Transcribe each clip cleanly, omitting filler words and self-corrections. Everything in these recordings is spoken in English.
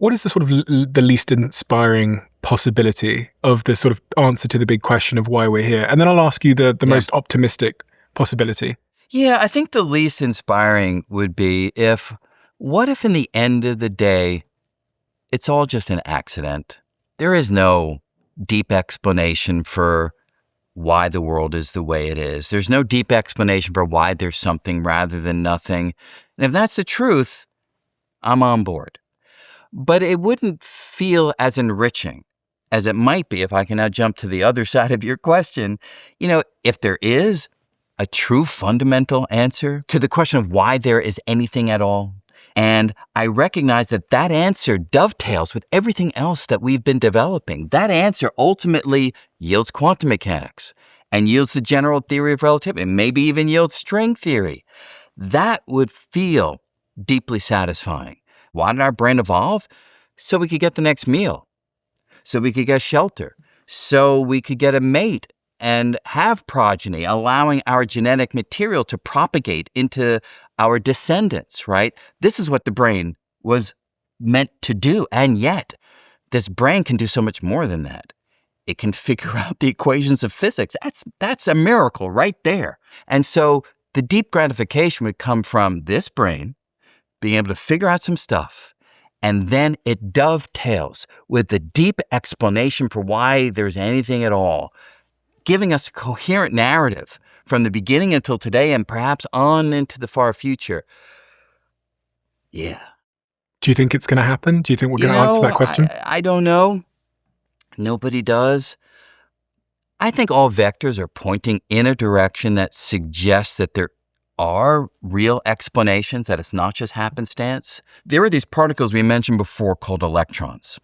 What is the sort of the least inspiring possibility of the sort of answer to the big question of why we're here? And then I'll ask you the most optimistic possibility. Yeah, I think the least inspiring would be what if in the end of the day, it's all just an accident? There is no deep explanation for why the world is the way it is. There's no deep explanation for why there's something rather than nothing. And if that's the truth, I'm on board. But it wouldn't feel as enriching as it might be if I can now jump to the other side of your question. If there is a true fundamental answer to the question of why there is anything at all, and I recognize that answer dovetails with everything else that we've been developing. That answer ultimately yields quantum mechanics and yields the general theory of relativity, and maybe even yields string theory. That would feel deeply satisfying. Why did our brain evolve? So we could get the next meal, so we could get shelter, so we could get a mate and have progeny, allowing our genetic material to propagate into our descendants, right? This is what the brain was meant to do. And yet, this brain can do so much more than that. It can figure out the equations of physics. That's a miracle right there. And so the deep gratification would come from this brain being able to figure out some stuff, and then it dovetails with the deep explanation for why there's anything at all, giving us a coherent narrative from the beginning until today and perhaps on into the far future. Yeah. Do you think it's going to happen? Do you think we're going to answer that question? I don't know. Nobody does. I think all vectors are pointing in a direction that suggests that there are real explanations, that it's not just happenstance. There are these particles we mentioned before called electrons.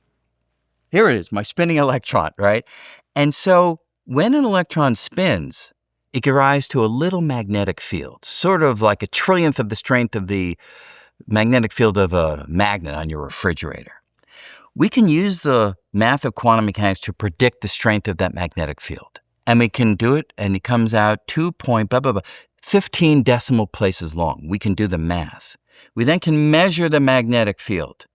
Here it is, my spinning electron, right? And so when an electron spins, it gives rise to a little magnetic field, sort of like a trillionth of the strength of the magnetic field of a magnet on your refrigerator. We can use the math of quantum mechanics to predict the strength of that magnetic field. And we can do it, and it comes out 15 decimal places long. We can do the math. We then can measure the magnetic field.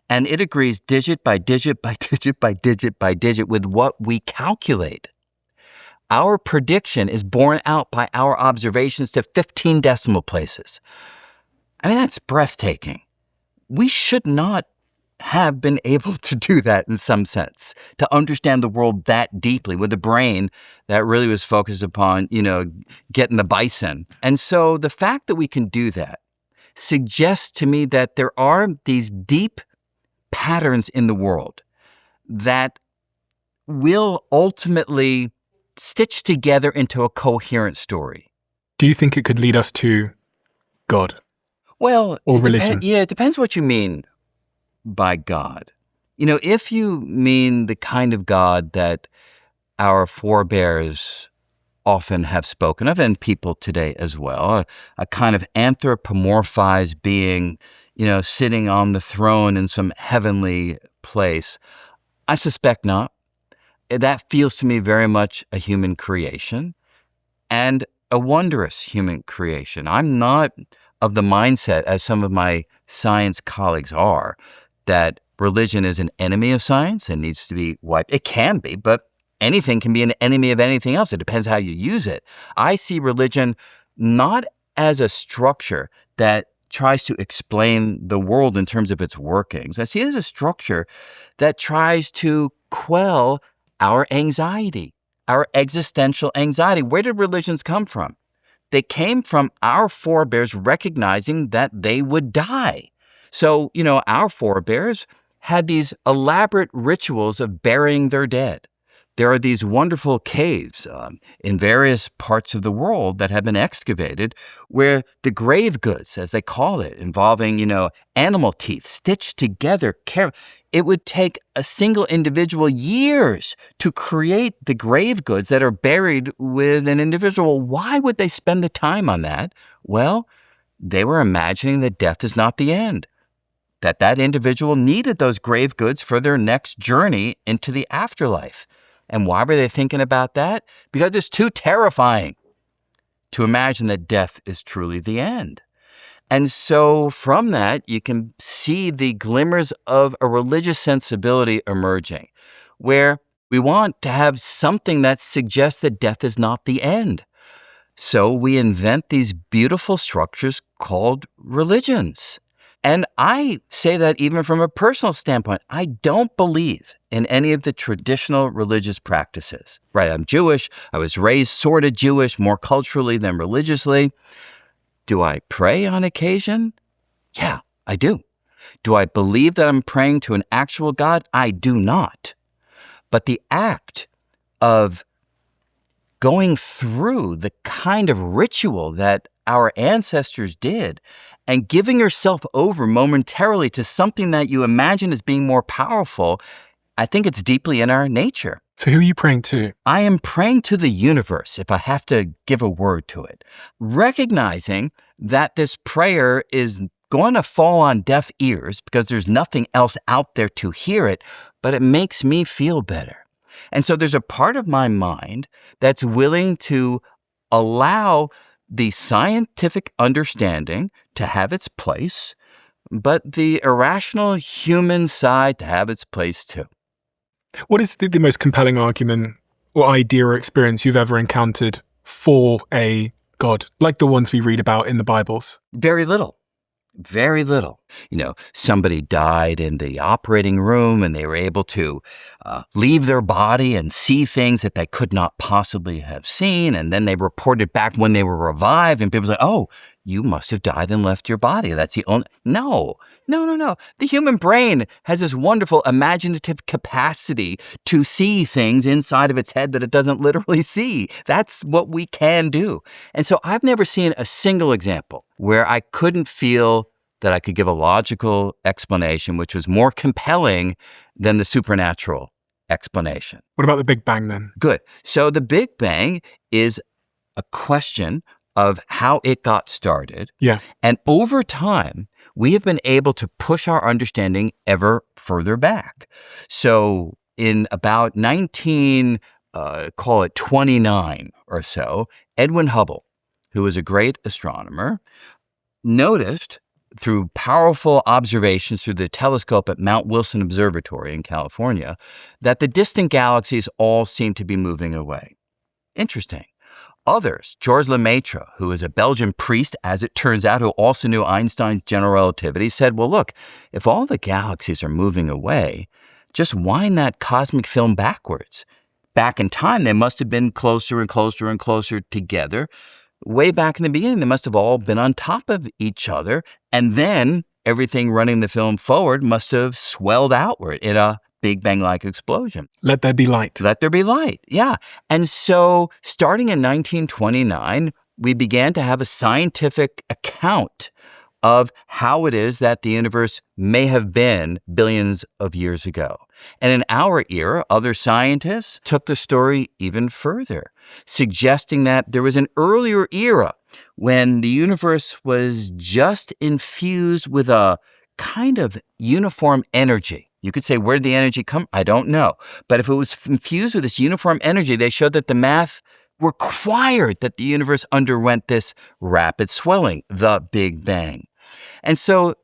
And it agrees digit by digit by digit by digit by digit with what we calculate. Our prediction is borne out by our observations to 15 decimal places. I mean, that's breathtaking. We should not have been able to do that in some sense, to understand the world that deeply with a brain that really was focused upon, getting the bison. And so the fact that we can do that suggests to me that there are these deep patterns in the world that will ultimately stitch together into a coherent story. Do you think it could lead us to God? Well, or religion? It depends what you mean by God. If you mean the kind of God that our forebears often have spoken of, and people today as well, a kind of anthropomorphized being, sitting on the throne in some heavenly place, I suspect not. That feels to me very much a human creation and a wondrous human creation. I'm not of the mindset, as some of my science colleagues are, that religion is an enemy of science and needs to be wiped. It can be, but anything can be an enemy of anything else. It depends how you use it. I see religion not as a structure that tries to explain the world in terms of its workings. I see it as a structure that tries to quell our anxiety, our existential anxiety. Where did religions come from? They came from our forebears recognizing that they would die. So, our forebears had these elaborate rituals of burying their dead. There are these wonderful caves in various parts of the world that have been excavated where the grave goods, as they call it, involving, animal teeth stitched together. It would take a single individual years to create the grave goods that are buried with an individual. Why would they spend the time on that? Well, they were imagining that death is not the end, that individual needed those grave goods for their next journey into the afterlife. And why were they thinking about that? Because it's too terrifying to imagine that death is truly the end. And so from that, you can see the glimmers of a religious sensibility emerging, where we want to have something that suggests that death is not the end. So we invent these beautiful structures called religions. And I say that even from a personal standpoint, I don't believe in any of the traditional religious practices, right? I'm Jewish. I was raised sort of Jewish, more culturally than religiously. Do I pray on occasion? Yeah, I do. Do I believe that I'm praying to an actual God? I do not. But the act of going through the kind of ritual that our ancestors did and giving yourself over momentarily to something that you imagine as being more powerful, I think it's deeply in our nature. So who are you praying to? I am praying to the universe, if I have to give a word to it, recognizing that this prayer is going to fall on deaf ears because there's nothing else out there to hear it, but it makes me feel better. And so there's a part of my mind that's willing to allow the scientific understanding to have its place, but the irrational human side to have its place too. What is the most compelling argument or idea or experience you've ever encountered for a God, like the ones we read about in the Bibles? Very little. Very little. Somebody died in the operating room and they were able to leave their body and see things that they could not possibly have seen. And then they reported back when they were revived and people said, oh, you must have died and left your body. That's the only... No. The human brain has this wonderful imaginative capacity to see things inside of its head that it doesn't literally see. That's what we can do. And so I've never seen a single example where I couldn't feel that I could give a logical explanation, which was more compelling than the supernatural explanation. What about the Big Bang then? Good. So the Big Bang is a question of how it got started. Yeah. And over time, we have been able to push our understanding ever further back. So in about 29 or so, Edwin Hubble, who was a great astronomer, noticed through powerful observations through the telescope at Mount Wilson Observatory in California that the distant galaxies all seem to be moving away. Interesting. Others, Georges Lemaitre, who is a Belgian priest, as it turns out, who also knew Einstein's general relativity, said, well, look, if all the galaxies are moving away, just wind that cosmic film backwards. Back in time, they must have been closer and closer and closer together. Way back in the beginning, they must have all been on top of each other. And then everything running the film forward must have swelled outward in a Big Bang-like explosion. Let there be light. Let there be light, yeah. And so starting in 1929, we began to have a scientific account of how it is that the universe may have been billions of years ago. And in our era, other scientists took the story even further, suggesting that there was an earlier era when the universe was just infused with a kind of uniform energy. You could say, where did the energy come? I don't know. But if it was infused with this uniform energy, they showed that the math required that the universe underwent this rapid swelling, the Big Bang. And so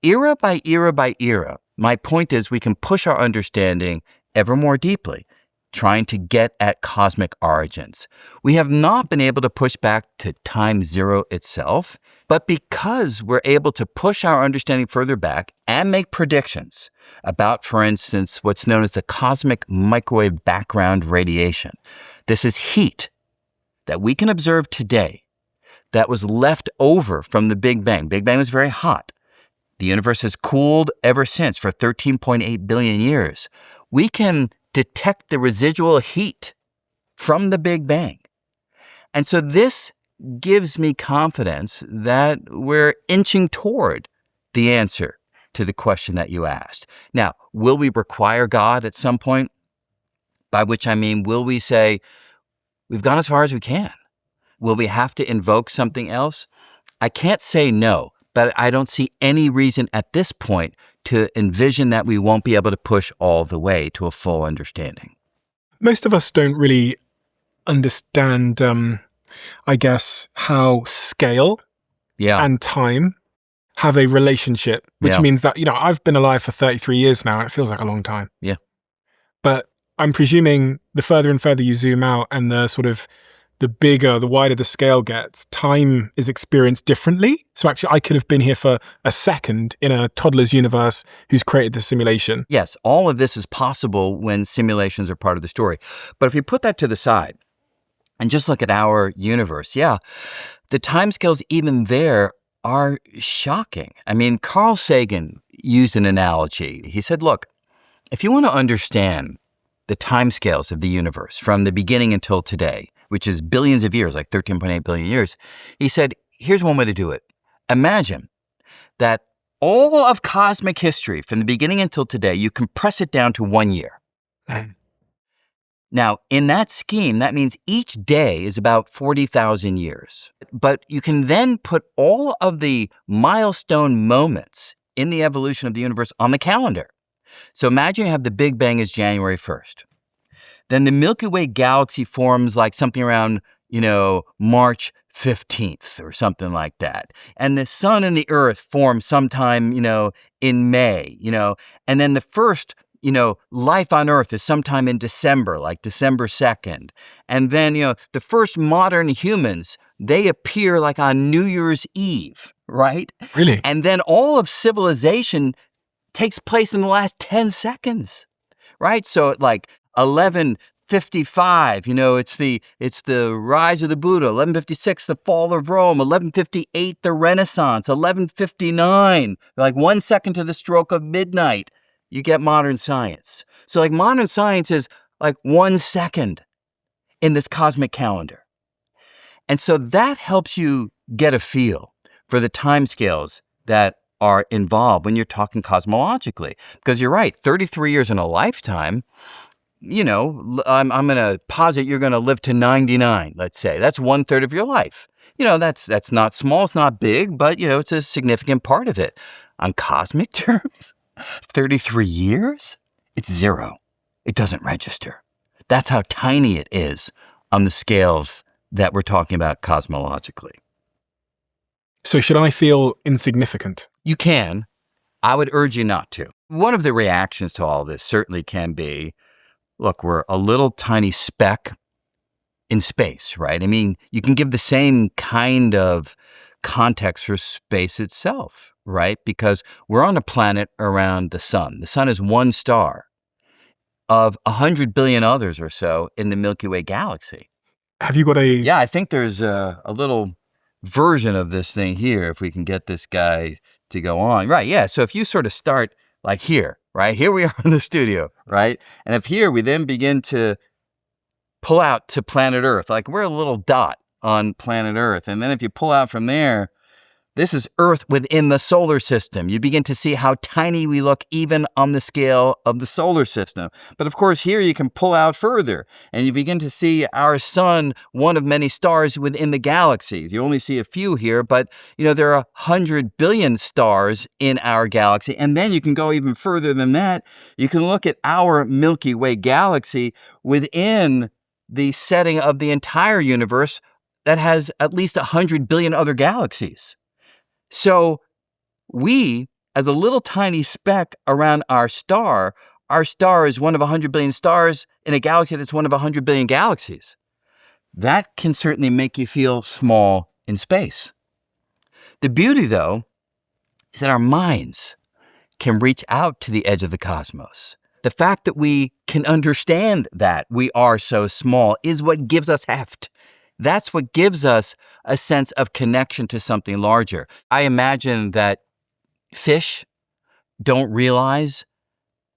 era by era by era, my point is we can push our understanding ever more deeply, trying to get at cosmic origins. We have not been able to push back to time zero itself, but because we're able to push our understanding further back and make predictions about, for instance, what's known as the cosmic microwave background radiation. This is heat that we can observe today that was left over from the Big Bang. Big Bang was very hot. The universe has cooled ever since for 13.8 billion years. We can detect the residual heat from the Big Bang. And so this gives me confidence that we're inching toward the answer to the question that you asked. Now, will we require God at some point? By which I mean, will we say, we've gone as far as we can? Will we have to invoke something else? I can't say no, but I don't see any reason at this point to envision that we won't be able to push all the way to a full understanding. Most of us don't really understand, I guess, how scale and time have a relationship, which Yeah. means that, I've been alive for 33 years now and it feels like a long time. Yeah. But I'm presuming the further and further you zoom out and the wider the scale gets, time is experienced differently. So actually, I could have been here for a second in a toddler's universe who's created the simulation. Yes, all of this is possible when simulations are part of the story. But if you put that to the side and just look at our universe, the timescales even there are shocking. I mean, Carl Sagan used an analogy. He said, look, if you want to understand the timescales of the universe from the beginning until today, which is billions of years, like 13.8 billion years, he said, here's one way to do it. Imagine that all of cosmic history from the beginning until today, you compress it down to 1 year. Now, in that scheme, that means each day is about 40,000 years. But you can then put all of the milestone moments in the evolution of the universe on the calendar. So imagine you have the Big Bang is January 1st. Then the Milky Way galaxy forms like something around, March 15th or something like that. And the sun and the earth form sometime, in May, and then the first life on Earth is sometime in December, like December 2nd. And then, the first modern humans, they appear like on New Year's Eve, right? Really? And then all of civilization takes place in the last 10 seconds, right? So at like 11:55, it's the rise of the Buddha. 11:56, the fall of Rome. 11:58, the Renaissance. 11:59, like 1 second to the stroke of midnight. You get modern science. So like modern science is like 1 second in this cosmic calendar. And so that helps you get a feel for the timescales that are involved when you're talking cosmologically. Because you're right, 33 years in a lifetime, I'm going to posit you're going to live to 99, let's say. That's 1/3 of your life. That's not small, it's not big, but, it's a significant part of it. On cosmic terms, 33 years? It's zero. It doesn't register. That's how tiny it is on the scales that we're talking about cosmologically. So should I feel insignificant? You can. I would urge you not to. One of the reactions to all this certainly can be, look, we're a little tiny speck in space, right? I mean, you can give the same kind of context for space itself, right? Because we're on a planet around the sun. The sun is one star of 100 billion others or so in the Milky Way galaxy. Have you got a... Yeah, I think there's a little version of this thing here, if we can get this guy to go on. Right, yeah, so if you sort of start like here, right? Here we are in the studio, right? And if here we then begin to pull out to planet Earth, like we're a little dot on planet Earth. And then if you pull out from there, this is Earth within the solar system. You begin to see how tiny we look even on the scale of the solar system. But of course, here you can pull out further and you begin to see our sun, one of many stars within the galaxies. You only see a few here, but there are 100 billion stars in our galaxy. And then you can go even further than that. You can look at our Milky Way galaxy within the setting of the entire universe that has at least 100 billion other galaxies. So we, as a little tiny speck around our star is one of 100 billion stars in a galaxy that's one of 100 billion galaxies. That can certainly make you feel small in space. The beauty, though, is that our minds can reach out to the edge of the cosmos. The fact that we can understand that we are so small is what gives us heft. That's what gives us a sense of connection to something larger. I imagine that fish don't realize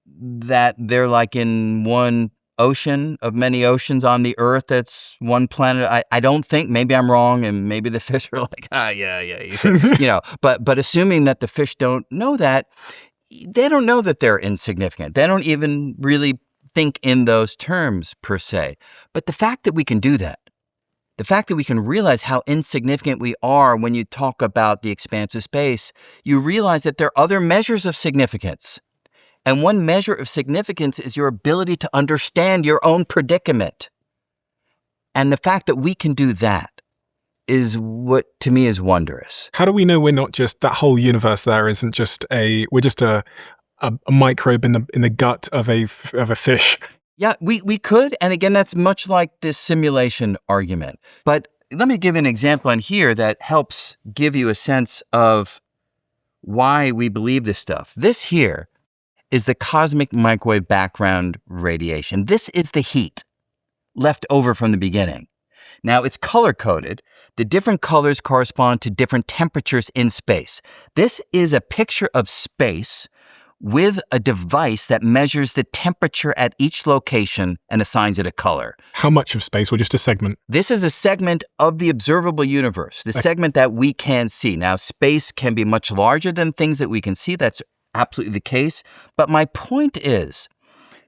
that they're like in one ocean of many oceans on the earth that's one planet. I don't think, maybe I'm wrong, and maybe the fish are like, but assuming that the fish don't know that, they don't know that they're insignificant. They don't even really think in those terms per se. But the fact that we can do that, the fact that we can realize how insignificant we are when you talk about the expanse of space, you realize that there are other measures of significance. And one measure of significance is your ability to understand your own predicament. And the fact that we can do that is what to me is wondrous. How do we know we're not just, that whole universe there isn't just we're just a microbe in the gut of a fish? Yeah, we could. And again, that's much like this simulation argument. But let me give an example in here that helps give you a sense of why we believe this stuff. This here is the cosmic microwave background radiation. This is the heat left over from the beginning. Now, it's color-coded. The different colors correspond to different temperatures in space. This is a picture of space with a device that measures the temperature at each location and assigns it a color. How much of space, or just a segment? This is a segment of the observable universe, the segment that we can see. Now, space can be much larger than things that we can see. That's absolutely the case. But my point is,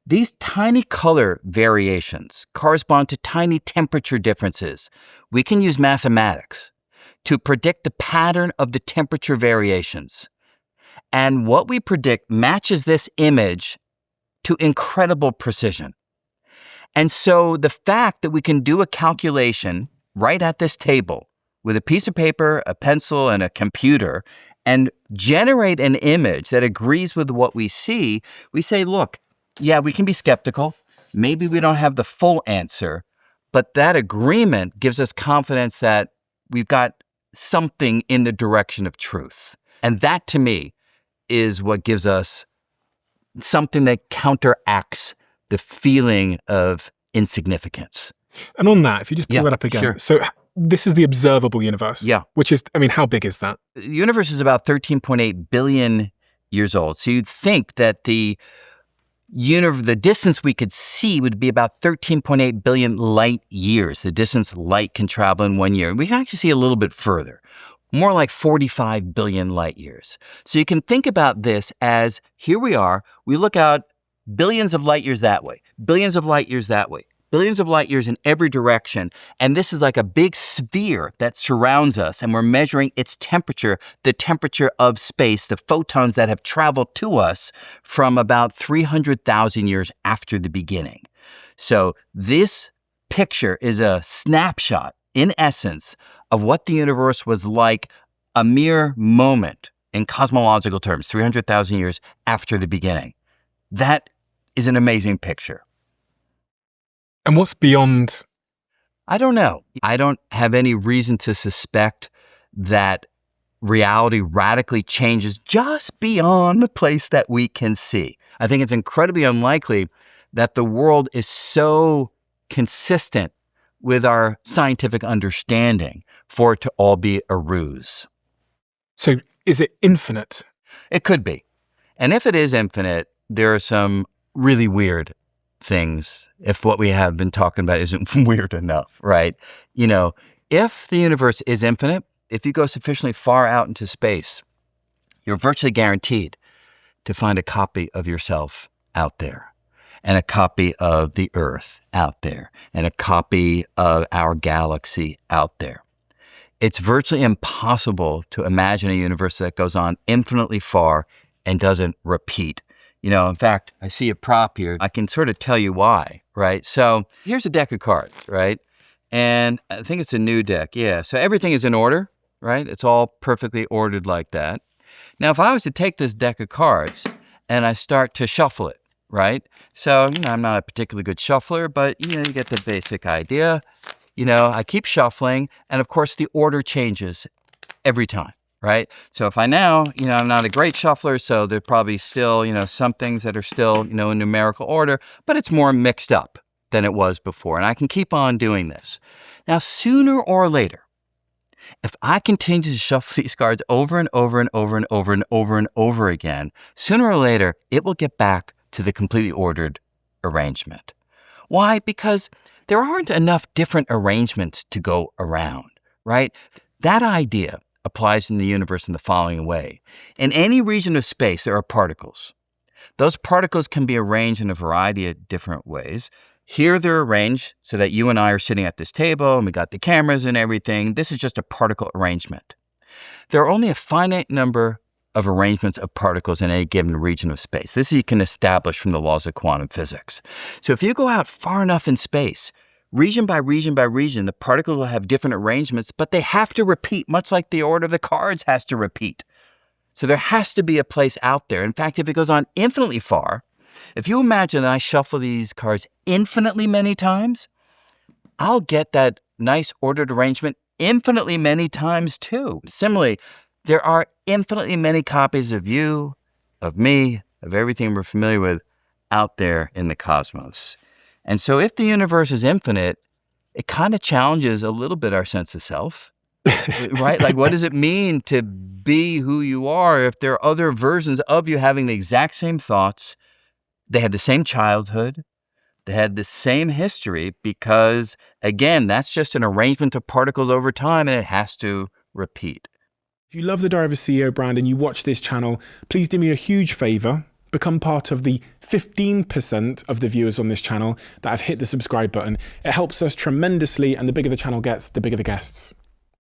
these tiny color variations correspond to tiny temperature differences. We can use mathematics to predict the pattern of the temperature variations. And what we predict matches this image to incredible precision. And so the fact that we can do a calculation right at this table with a piece of paper, a pencil, and a computer and generate an image that agrees with what we see, we say, look, yeah, we can be skeptical. Maybe we don't have the full answer, but that agreement gives us confidence that we've got something in the direction of truth. And that, to me, is what gives us something that counteracts the feeling of insignificance. And on that, if you just pull that up again. Sure. So this is the observable universe. Yeah. Which is, I mean, how big is that? The universe is about 13.8 billion years old. So you'd think that the distance we could see would be about 13.8 billion light years, the distance light can travel in 1 year. We can actually see a little bit further, more like 45 billion light years. So you can think about this as, here we are, we look out billions of light years that way, billions of light years that way, billions of light years in every direction. And this is like a big sphere that surrounds us, and we're measuring its temperature, the temperature of space, the photons that have traveled to us from about 300,000 years after the beginning. So this picture is a snapshot, in essence, of what the universe was like a mere moment in cosmological terms, 300,000 years after the beginning. That is an amazing picture. And what's beyond? I don't know. I don't have any reason to suspect that reality radically changes just beyond the place that we can see. I think it's incredibly unlikely that the world is so consistent with our scientific understanding for it to all be a ruse. So is it infinite? It could be. And if it is infinite, there are some really weird things if what we have been talking about isn't weird enough, right? You know, if the universe is infinite, if you go sufficiently far out into space, you're virtually guaranteed to find a copy of yourself out there, and a copy of the Earth out there, and a copy of our galaxy out there. It's virtually impossible to imagine a universe that goes on infinitely far and doesn't repeat. You know, in fact, I see a prop here. I can sort of tell you why, right? So here's a deck of cards, right? And I think it's a new deck. Yeah, so everything is in order, right? It's all perfectly ordered like that. Now, if I was to take this deck of cards and I start to shuffle it, right? So, you know, I'm not a particularly good shuffler, but, you know, you get the basic idea. You know, I keep shuffling, and of course, the order changes every time. Right? So if I now, you know, I'm not a great shuffler, so there's probably still, you know, some things that are still, you know, in numerical order, but it's more mixed up than it was before. And I can keep on doing this. Now, sooner or later, if I continue to shuffle these cards over and over and over and over and over and over again, sooner or later, it will get back to the completely ordered arrangement. Why? Because there aren't enough different arrangements to go around, right? That idea applies in the universe in the following way. In any region of space, there are particles. Those particles can be arranged in a variety of different ways. Here they're arranged so that you and I are sitting at this table and we got the cameras and everything. This is just a particle arrangement. There are only a finite number of arrangements of particles in any given region of space. This you can establish from the laws of quantum physics. So if you go out far enough in space, region by region by region, the particles will have different arrangements, but they have to repeat, much like the order of the cards has to repeat. So there has to be a place out there. In fact, if it goes on infinitely far, if you imagine that I shuffle these cards infinitely many times, I'll get that nice ordered arrangement infinitely many times too. Similarly, there are infinitely many copies of you, of me, of everything we're familiar with out there in the cosmos. And so if the universe is infinite, it kind of challenges a little bit our sense of self, right? Like, what does it mean to be who you are if there are other versions of you having the exact same thoughts? They had the same childhood. They had the same history because, again, that's just an arrangement of particles over time and it has to repeat. If you love the Diary of a CEO brand and you watch this channel, please do me a huge favor. Become part of the 15% of the viewers on this channel that have hit the subscribe button. It helps us tremendously, and the bigger the channel gets, the bigger the guests.